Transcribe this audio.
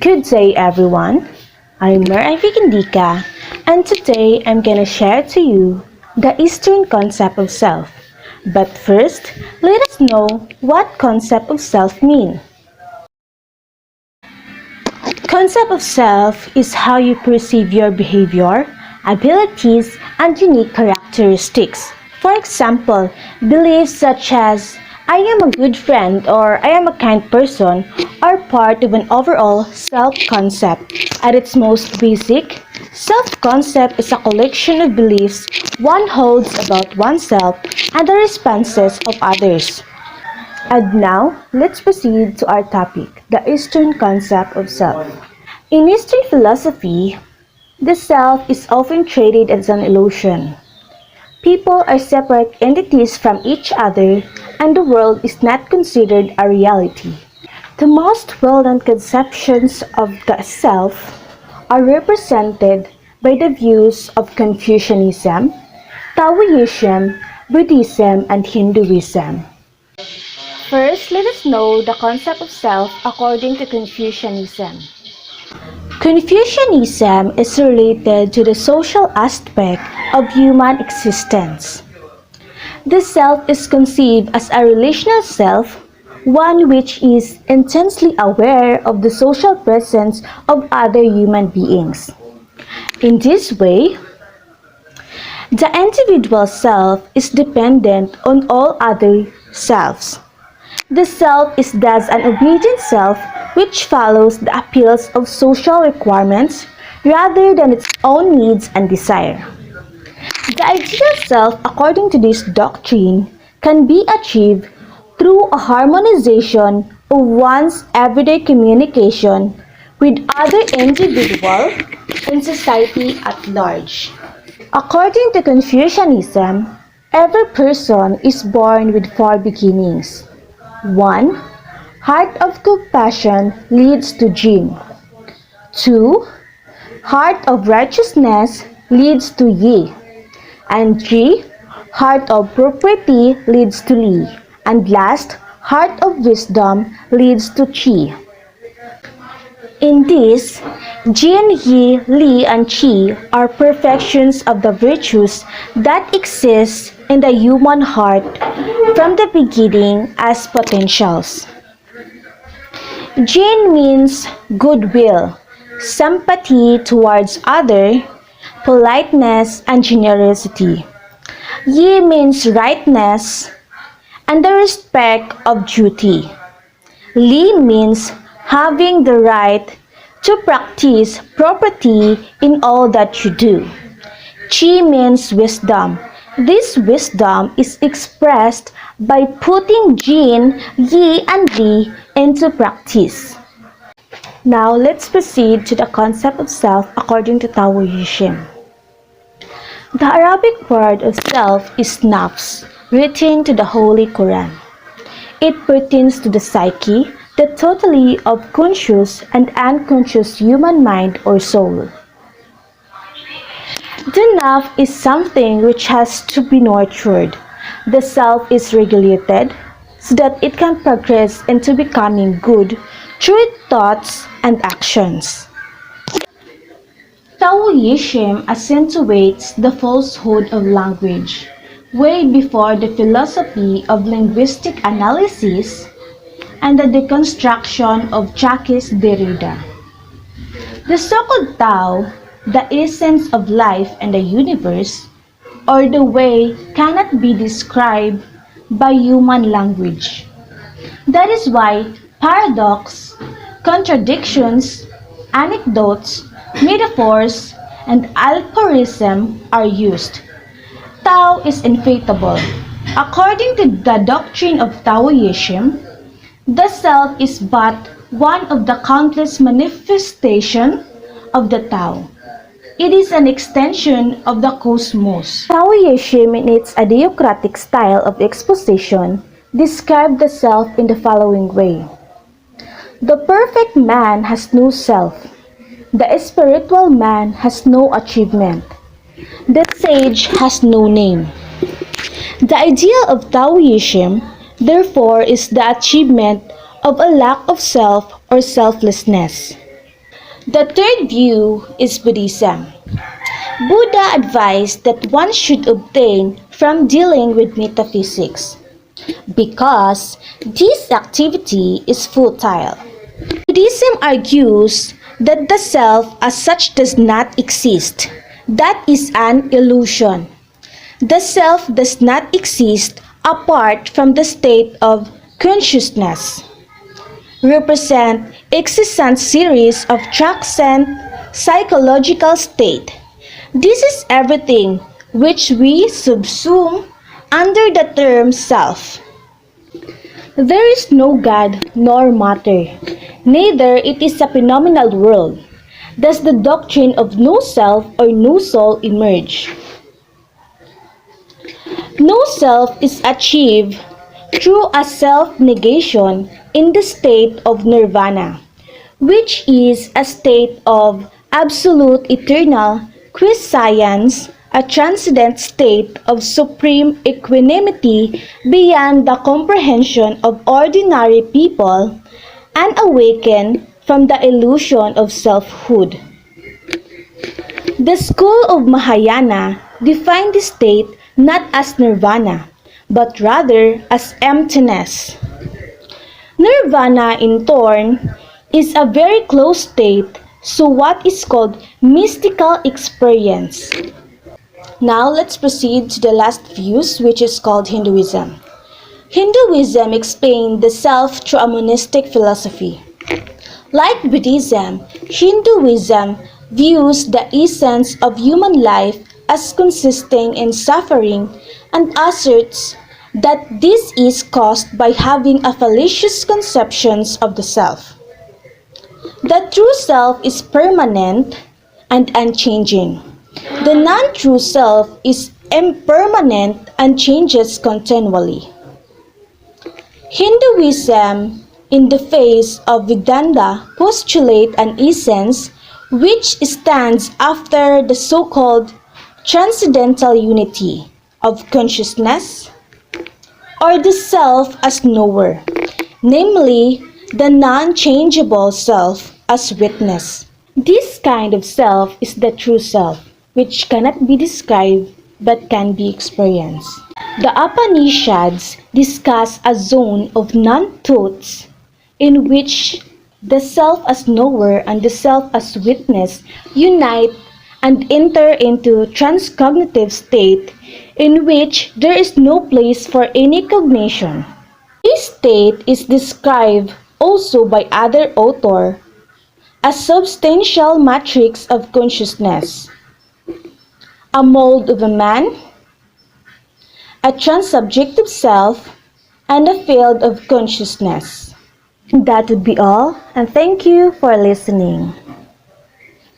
Good day, everyone. I'm Ivy Indika, and today I'm gonna share to you the Eastern concept of self. But first, let us know what concept of self mean. Concept of self is how you perceive your behavior, abilities, and unique characteristics. For example, beliefs such as I am a good friend or I am a kind person are part of an overall self-concept. At its most basic, self-concept is a collection of beliefs one holds about oneself and the responses of others. And now, let's proceed to our topic, the Eastern concept of self. In Eastern philosophy, the self is often treated as an illusion. People are separate entities from each other, and the world is not considered a reality. The most well-known conceptions of the self are represented by the views of Confucianism, Taoism, Buddhism, and Hinduism. First, let us know the concept of self according to Confucianism. Confucianism is related to the social aspect of human existence. The self is conceived as a relational self, one which is intensely aware of the social presence of other human beings. In this way, the individual self is dependent on all other selves. The self is thus an obedient self which follows the appeals of social requirements rather than its own needs and desire. The ideal self, according to this doctrine, can be achieved through a harmonization of one's everyday communication with other individuals and society at large. According to Confucianism, every person is born with four beginnings. 1. Heart of compassion leads to Jin. 2. Heart of righteousness leads to Yi. And 3. Heart of property leads to Li. And last, heart of wisdom leads to Qi. In this, Jin, Yi, Li, and Qi are perfections of the virtues that exist in the human heart from the beginning as potentials. Jin means goodwill, sympathy towards others, politeness, and generosity. Yi means rightness and the respect of duty. Li means having the right to practice property in all that you do. Qi means wisdom. This wisdom is expressed by putting Jin, Yi, and Li into practice. Now, let's proceed to the concept of self according to Taoism. The Arabic word of self is nafs, written to the Holy Quran. It pertains to the psyche, the totality of conscious and unconscious human mind or soul. The nafs is something which has to be nurtured. The self is regulated so that it can progress into becoming good through its thoughts and actions. Taoism accentuates the falsehood of language way before the philosophy of linguistic analysis and the deconstruction of Jacques Derrida. The so-called Tao, the essence of life and the universe, or the way cannot be described by human language. That is why paradox, contradictions, anecdotes, metaphors, and aphorism are used. Tao is infallible. According to the doctrine of Taoism, the self is but one of the countless manifestations of the Tao. It is an extension of the cosmos. Taoism, in its adiocratic style of exposition, describes the self in the following way. The perfect man has no self. The spiritual man has no achievement. The sage has no name. The ideal of Taoism, therefore, is the achievement of a lack of self or selflessness. The third view is Buddhism. Buddha advised that one should abstain from dealing with metaphysics because this activity is futile. Buddhism argues that the self as such does not exist. That is an illusion. The self does not exist apart from the state of consciousness. Represent existent series of transcendent psychological state. This is everything which we subsume under the term self. There is no God nor matter, neither it is a phenomenal world. Thus the doctrine of no self or no soul emerge. No self is achieved through a self-negation in the state of nirvana, which is a state of absolute eternal quiescence, a transcendent state of supreme equanimity beyond the comprehension of ordinary people, and awakened from the illusion of selfhood. The school of Mahayana defined this state not as nirvana, but rather as emptiness. Nirvana, in turn, is a very close state to what is called mystical experience. Now let's proceed to the last views, which is called Hinduism. Hinduism explains the self through a monastic philosophy. Like Buddhism, Hinduism views the essence of human life as consisting in suffering and asserts that this is caused by having a fallacious conceptions of the self. The true self is permanent and unchanging. The non-true self is impermanent and changes continually. Hinduism, in the face of Vedanta, postulate an essence which stands after the so-called transcendental unity of consciousness or the self as knower, namely the non-changeable self as witness. This kind of self is the true self, which cannot be described but can be experienced. The Upanishads discuss a zone of non-truths in which the self as knower and the self as witness unite and enter into transcognitive state in which there is no place for any cognition. This state is described also by other authors as substantial matrix of consciousness, a mold of a man, a transsubjective self, and a field of consciousness. That would be all, and thank you for listening.